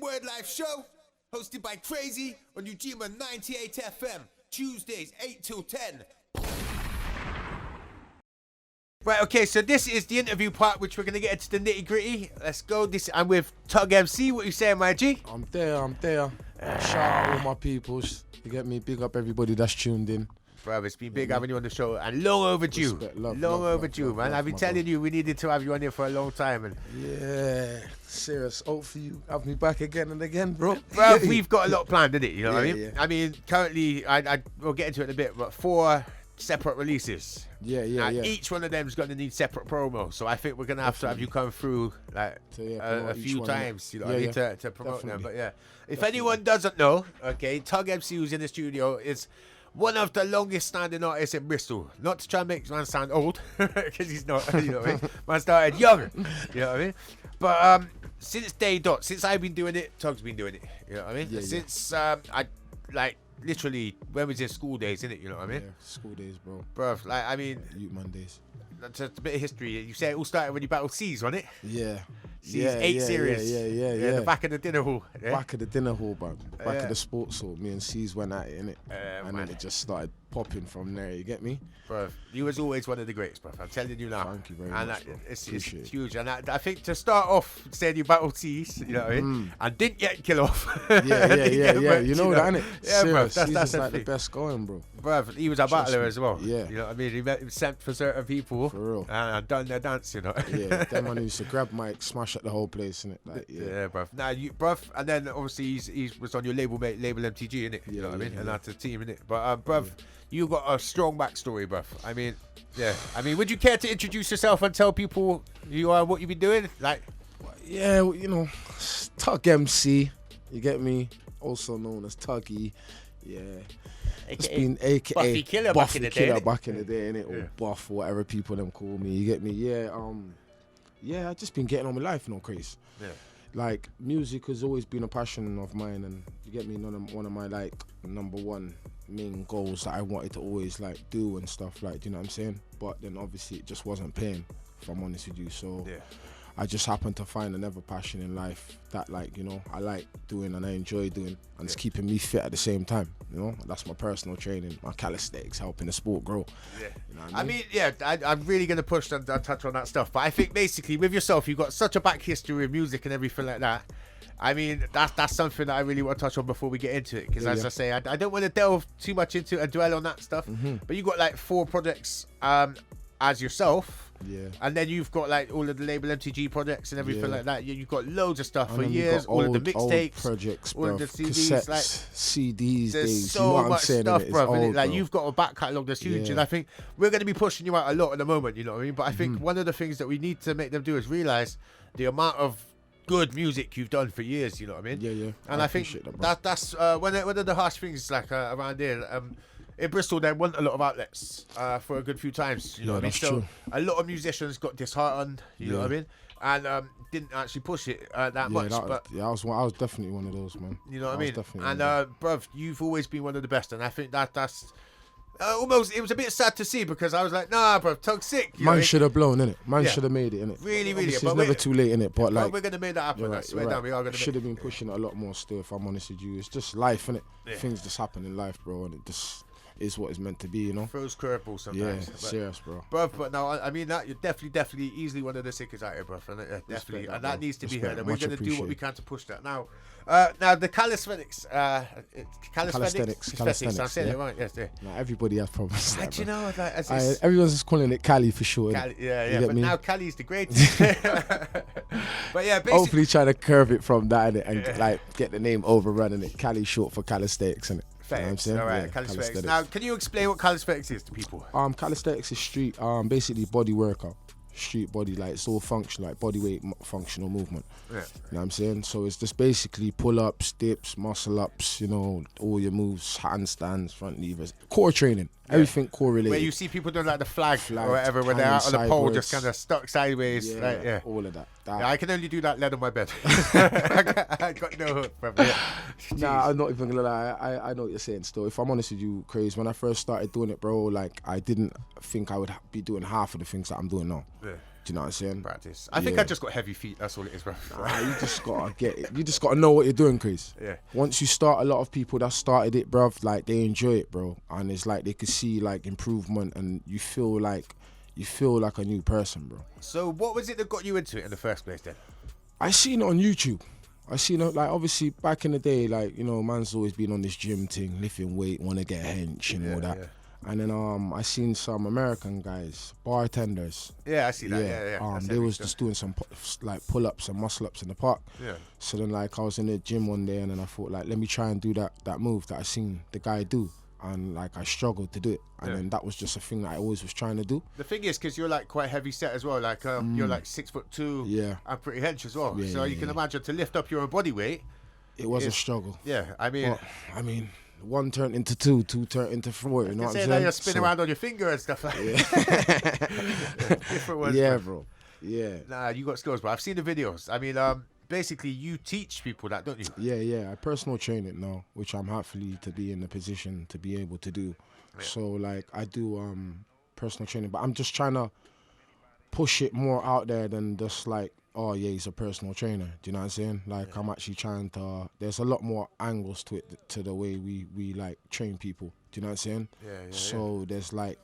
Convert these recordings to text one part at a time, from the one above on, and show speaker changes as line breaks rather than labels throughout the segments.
Wordlife Show, hosted by Krazy on Ujima 98 FM, Tuesdays 8 till 10. Right, okay, so this is the interview part, which we're going to get into the nitty-gritty. Let's go. I'm with Tug MC. What you saying, my G?
I'm there. Shout out all my peoples. You get me? Big up everybody that's tuned in.
Bro, it's been big having you on the show, and long overdue.
Respect,
long overdue, man. I've been telling you we needed to have you on here for a long time. And
yeah, serious. Hopefully you have me back again and again, bro.
Bro, we've got a lot planned, innit? You know what I mean?
Yeah.
I mean, currently, we'll get into it in a bit, but 4 separate releases.
Yeah.
Each one of them is going to need separate promo, so I think we're going to have you come through like a few times, you know what I mean, to promote them. But yeah, if anyone doesn't know, okay, Tug MC, who's in the studio, is one of the longest standing artists in Bristol. Not to try and make man sound old, because he's not, you know what I mean? Man started young, you know what I mean? But since day dot, since I've been doing it, Tug's been doing it, you know what I mean? Since I, like, literally, when was in school days, innit, you know what I mean?
Yeah, school days, bro.
Bruv, like, I mean,
Youth Mondays.
That's a bit of history. You say it all started when you battled C's, wasn't it?
Yeah.
C's 8 series.
Yeah.
The back of the dinner hall. Yeah?
Back of the dinner hall, man. Back of the sports hall. Me and C's went at it, innit? And
man.
then it just started popping from there, you get me?
Bruv, you was always one of the greats, bruv. I'm telling you now.
Thank you very much, bro.
It's huge. And I think to start off saying you battled C's, you know what I mean? And didn't yet kill off.
Yeah. You know that, innit?
Yeah, bruv. That's
like the best going, bro.
Bruv, he was a battler as well.
Yeah.
You know what I mean? He was sent for certain people.
For real.
And done their dance, you know?
Yeah, them man used to grab mic, smash at the whole place, innit? Like,
yeah, bruv. Now, bruv, and then obviously he was on your label MTG, innit? You know what I mean? And that's a team, innit? But, bruv, you got a strong backstory, bruv. I mean, would you care to introduce yourself and tell people who you are, what you've been doing? Like,
yeah, you know, Tug MC, you get me? Also known as Tuggy, yeah. It's been AKA
Buffy Killer back in the day,
innit? Or Buff, or whatever people them call me, you get me? Yeah, I've just been getting on with life, you know, Krazy.
Yeah.
Like, music has always been a passion of mine, and you get me, one of my, like, number one main goals that I wanted to always, like, do and stuff, like, do you know what I'm saying? But then obviously it just wasn't paying, if I'm honest with you, so I just happened to find another passion in life that, like, you know, I like doing and I enjoy doing, and it's keeping me fit at the same time, you know? That's my personal training, my calisthenics, helping the sport grow. Yeah. You know what I mean?
I'm really going to push and touch on that stuff, but I think basically with yourself, you've got such a back history of music and everything like that. I mean, that's something that I really want to touch on before we get into it, because as I say, I don't want to delve too much into it and dwell on that stuff, but you got like 4 projects as yourself.
Yeah.
And then you've got like all of the label MTG projects and everything like that. You've got loads of stuff for years, all of the mixtapes,
projects,
all of the CDs,
cassettes,
like
CDs,
there's so
you know
much stuff, bro. Like,
bro.
you've got a back catalogue that's huge, and I think we're going to be pushing you out a lot at the moment, you know what I mean? But I think one of the things that we need to make them do is realise the amount of good music you've done for years, you know what I mean?
Yeah.
And I think that's one of the harsh things, like around here. In Bristol, there weren't a lot of outlets for a good few times. You know what I mean? So a lot of musicians got disheartened. You know what I mean? And didn't actually push it that much.
I was definitely one of those, man.
You know what I mean? And bruv, you've always been one of the best, and I think that's almost. It was a bit sad to see, because I was like, nah, bruv, Tug's sick.
Man should have blown, innit? Man should have made it, innit?
Really.
It's never too late, innit? But like,
we're gonna make that happen. I swear down, we are gonna.
Should have been pushing it a lot more still, if I'm honest with you. It's just life, innit? Things just happen in life, bro, and it just is what it's meant to be, you know.
Throws curveballs sometimes.
Yeah, serious, bro.
But no, I mean that you're definitely easily one of the sickest out here, bro. And definitely, and that needs to be heard. And we're gonna do what we can to push that. Now, the calisthenics, calisthenics. I'm saying it right. Yes,
Now everybody has problems.
Do you know, like,
everyone's just calling it Cali for sure.
But now Cali's the greatest. But yeah, basically,
hopefully trying to curve it from that, innit, and like get the name overrun, innit? Cali short for calisthenics, innit? You know what I'm saying?
All right, calisthenics. Now, can you explain what calisthenics is to people?
Calisthenics is street, basically body workout. Street body, like it's all functional, like body weight functional movement. You know what I'm saying? So it's just basically pull-ups, dips, muscle-ups, you know, all your moves, handstands, front levers, core training, everything core related.
Where you see people doing like the flag or whatever, when they're out on the pole, just kind of stuck sideways.
All of that.
I can only do that lead on my bed. I got no hook from it.
Nah, I'm not even gonna lie. I know what you're saying still. If I'm honest with you, Krazy, when I first started doing it, bro, like I didn't think I would be doing half of the things that I'm doing now. Do you know what I'm saying?
Practice. I think I just got heavy feet. That's all it is, bro.
You just gotta get it. You just gotta know what you're doing, Chris.
Yeah.
Once you start, a lot of people that started it, bruv, like they enjoy it, bro, and it's like they could see like improvement, and you feel like a new person, bro.
So what was it that got you into it in the first place, then?
I seen it on YouTube. I seen it, like, obviously back in the day, like, you know, man's always been on this gym thing, lifting weight, want to get hench and all that. Yeah. And then I seen some American guys, bartenders.
Yeah, I see that. Yeah.
They was just doing some like pull-ups and muscle-ups in the park. Yeah. So then like I was in the gym one day and then I thought like, let me try and do that move that I seen the guy do. And like I struggled to do it. And then that was just a thing that I always was trying to do.
The thing is, because you're like quite heavy set as well. Like you're like 6'2".
Yeah.
And pretty hench as well. Yeah, so you can imagine to lift up your own body weight.
It was a struggle.
Yeah, I mean,
one turned into two turned into four. You know what I'm saying?
Now you're spinning around on your finger and stuff like that. Different ones.
Yeah, bro. Yeah.
Nah, you got skills, bro. I've seen the videos. I mean, basically, you teach people that, don't you?
Yeah. I personal train it now, which I'm happily to be in the position to be able to do. Yeah. So, like, I do personal training, but I'm just trying to push it more out there than just like, oh yeah, he's a personal trainer. Do you know what I'm saying? Like I'm actually trying to. There's a lot more angles to it, to the way we like train people. Do you know what I'm saying?
Yeah.
So there's like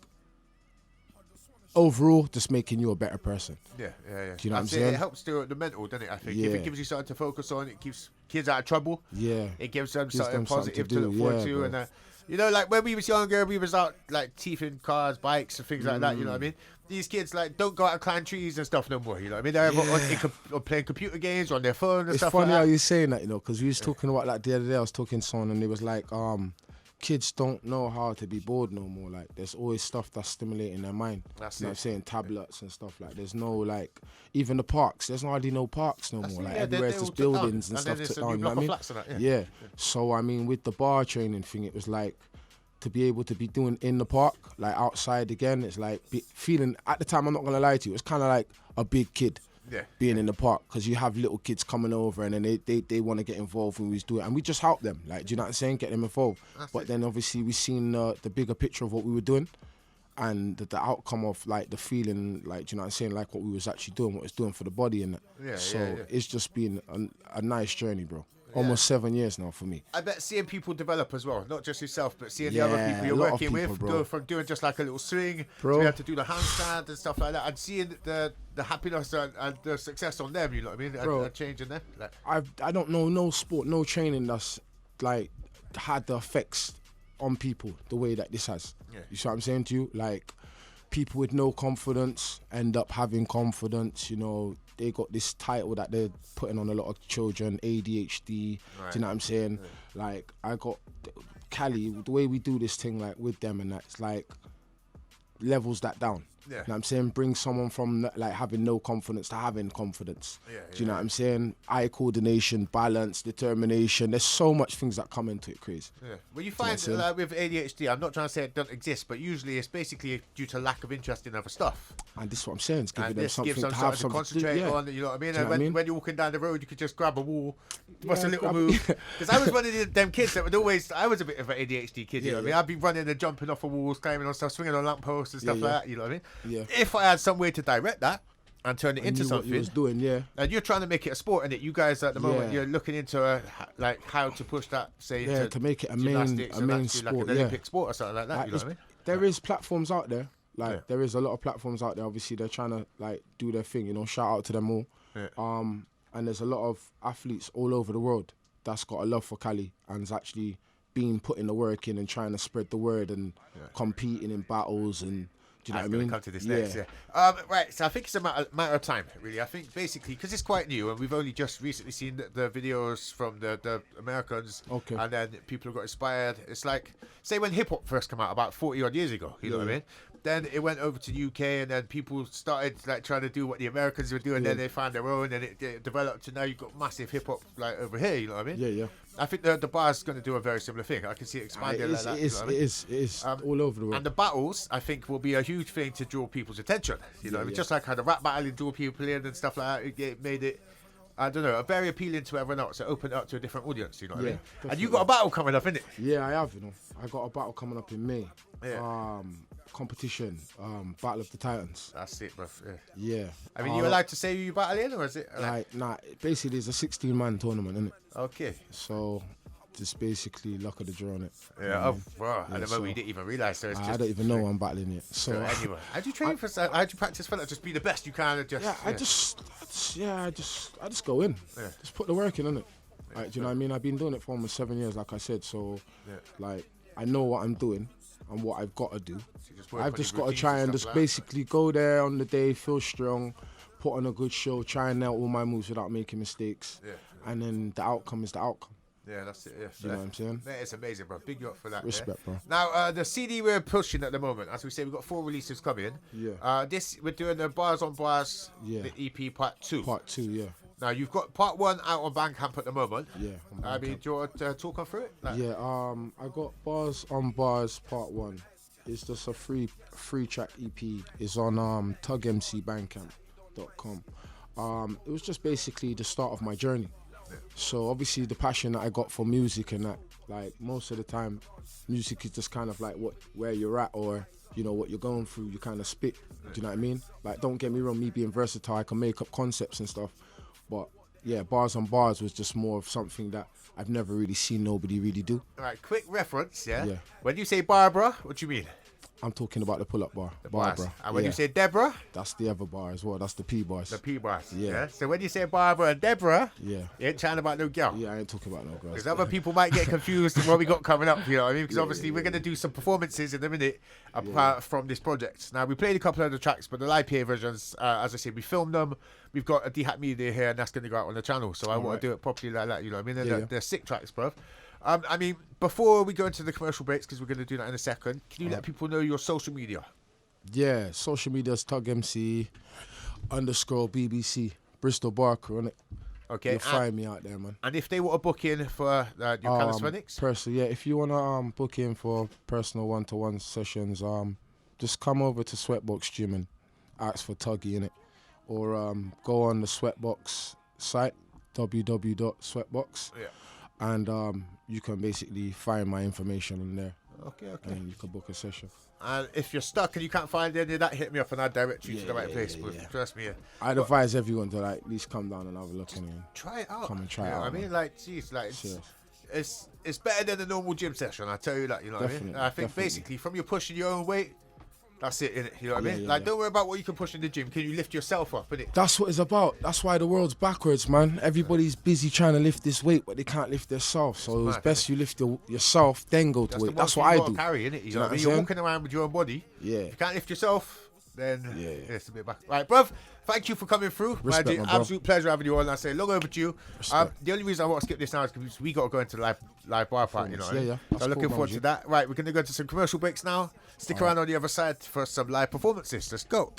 overall just making you a better person.
Yeah.
Do you know what I'm saying?
It helps the mental, doesn't it? I think if it gives you something to focus on, it keeps kids out of trouble.
Yeah.
It gives them something positive to look forward to, and you know, like when we was younger, we was out like teething cars, bikes, and things like that. You know what I mean? These kids like don't go out and climb trees and stuff no more. You know what I mean? They're playing computer games on their phone and stuff like that.
It's funny how you're saying that, you know, because we was talking about like the other day. I was talking to someone and it was like, kids don't know how to be bored no more. Like there's always stuff that's stimulating their mind.
That's
you know what I'm saying? Tablets and stuff like. There's no like even the parks. There's hardly no parks no more. Like everywhere's just buildings and stuff took down. You know what I mean? Yeah. So I mean, with the bar training thing, it was like, to be able to be doing in the park, like outside again, it's like feeling, at the time, I'm not going to lie to you, it's kind of like a big kid being in the park, because you have little kids coming over and then they want to get involved when we do it. And we just help them, like, do you know what I'm saying? Get them involved. But then obviously we seen the bigger picture of what we were doing and the outcome of like the feeling, like, do you know what I'm saying? Like what we was actually doing, what it's doing for the body and that. So it's just been a nice journey, bro. Almost 7 years now for me.
I bet seeing people develop as well, not just yourself, but seeing the other people you're working with, go from doing just like a little swing to be able to do the handstand and stuff like that, and seeing the happiness and the success on them, you know what I mean? Bro, and changing them. Like,
I don't know no sport, no training that's like had the effects on people the way that this has. Yeah. You see what I'm saying to you? Like people with no confidence end up having confidence, you know. They got this title that they're putting on a lot of children, ADHD, do you know what I'm saying? Yeah. Like, I got Cali, the way we do this thing, like, with them and that, it's like, levels that down. Yeah. You know what I'm saying? Bring someone from, like, having no confidence to having confidence. Do you know what I'm saying? Eye coordination, balance, determination. There's so much things that come into it, Krazy.
Yeah. Well, you find like, with ADHD, I'm not trying to say it doesn't exist, but usually it's basically due to lack of interest in other stuff.
And this is what I'm saying. It's giving them something
to have something to concentrate on, you know what I mean? And when you're walking down the road, you could just grab a wall, what's a little move. Because I was one of them kids that would always, I was a bit of an ADHD kid, you know what I mean? I'd be running and jumping off of walls, climbing on stuff, swinging on lampposts and stuff like that, you know what I mean? Yeah. If I had some way to direct that and turn it into something,
what you was doing,
and you're trying to make it a sport, and you guys at the moment you're looking into like how to push that, say,
to make it a main sport,
like an Olympic sport or something like that. You know what I mean?
There is platforms out there, like there is a lot of platforms out there. Obviously, they're trying to like do their thing. You know, shout out to them all. Yeah. And there's a lot of athletes all over the world that's got a love for Cali and is actually been putting the work in and trying to spread the word and competing in battles and. Do you know what I mean?
Come to this next, right, so I think it's a matter of time, really. I think basically, because it's quite new and we've only just recently seen the videos from the Americans, and then people have got inspired. It's like, say when hip-hop first came out about 40 odd years ago, you know what I mean? Then it went over to the UK and then people started like trying to do what the Americans were doing, then they found their own and it developed to now you've got massive hip-hop like over here, you know what I mean?
Yeah.
I think the bar's going to do a very similar thing. I can see it expanding like that.
It is all over the world.
And the battles, I think, will be a huge thing to draw people's attention. You know, just like how the rap battle drew people in and stuff like that. It made it, I don't know, very appealing to everyone else. It opened it up to a different audience, you know what I mean?
Definitely.
And you got a battle coming up, innit?
Yeah, I have, you know. I got a battle coming up in May. competition, Battle of the Titans.
That's it, bro.
Yeah.
I mean, you allowed to say who you battling, or is it?
Nah, basically it's a 16-man tournament, isn't it?
Okay.
So, just basically luck of the draw on it.
Yeah, bro. At the moment, we didn't even realise. So
I don't even know I'm battling it. So
anyway, how do you train for that? How do you practice for that? Just be the best you can.
I just go in. Yeah. Just put the work in, innit? Like, do you know what I mean? I've been doing it for almost 7 years, like I said. So, like, I know what I'm doing and what I've got to do. I've just got to try and just basically go there on the day, feel strong, put on a good show, try and nail all my moves without making mistakes. Yeah. And then the outcome is the outcome.
Yeah, that's it. Yeah.
You know what I'm saying?
Yeah, it's amazing, bro. Big you up for that.
Respect, bro.
Now, the CD we're pushing at the moment, as we say, we've got 4 releases coming.
Yeah.
We're doing the Bars on Bars, the EP Part 2.
Part 2, yeah.
Now, you've got Part 1 out on Bandcamp at the moment.
Yeah.
I mean, do you want to talk on through it?
Yeah, I got Bars on Bars Part 1. It's just a free track EP. It's on Tug MC Bandcamp.com. It was just basically the start of my journey. So obviously the passion that I got for music and that, like most of the time, music is just kind of like where you're at, or you know what you're going through. You kind of spit. Do you know what I mean? Like, don't get me wrong, me being versatile, I can make up concepts and stuff. But yeah, Bars on Bars was just more of something that I've never really seen nobody really do.
All right, quick reference, yeah. When you say Barbara, what do you mean?
I'm talking about the pull-up bar.
The Barbara. And when you say Deborah?
That's the other bar as well. That's the P bars.
The P bars. Yeah. So when you say Barbara and Deborah, you ain't chatting about no girl.
Yeah, I ain't talking about no girls.
Because other people might get confused with what we got coming up, you know what I mean? Because obviously we're going to do some performances in a minute apart from this project. Now, we played a couple of the tracks, but the live PA versions, as I said, we filmed them. We've got a DHACK Media here, and that's going to go out on the channel. So I want to do it properly like that, you know what I mean? They're sick tracks, bruv. I mean, before we go into the commercial breaks, because we're going to do that in a second, can you let people know your social media?
Yeah, social media is Tug MC _BBC Bristol Barker, innit?
Okay.
You'll find me out there, man.
And if they want to book in for your calisthenics?
If you want to book in for personal one-to-one sessions, just come over to Sweatbox Gym and ask for Tuggy, innit? Or go on the Sweatbox site, www.sweatbox.
Yeah.
And you can basically find my information on there.
Okay.
And you can book a session.
And if you're stuck and you can't find any of that, hit me up and I'll direct you to the right place. Trust me.
I'd advise everyone to like at least come down and have a look and
try it out.
Come and try it out.
I mean, like, geez, like it's better than a normal gym session. I tell you that. You know what I mean? I think basically from you pushing your own weight, that's it, innit? You know what I mean? Don't worry about what you can push in the gym. Can you lift yourself up, innit?
That's what it's about. That's why the world's backwards, man. Everybody's busy trying to lift this weight, but they can't lift themselves. So it's best you lift yourself, then go to weight. That's what I do.
Carry, innit? You know what I mean? You're walking around with your own body.
Yeah.
If you can't lift yourself, then it's a bit back. Right, bruv. Thank you for coming through.
Respect,
absolute pleasure having you on. I say long overdue. The only reason I want to skip this now is because we got to go into the live bar part. You know what I mean? So looking forward to that. Right, we're going to go to some commercial breaks now. Stick around on the other side for some live performances. Let's go.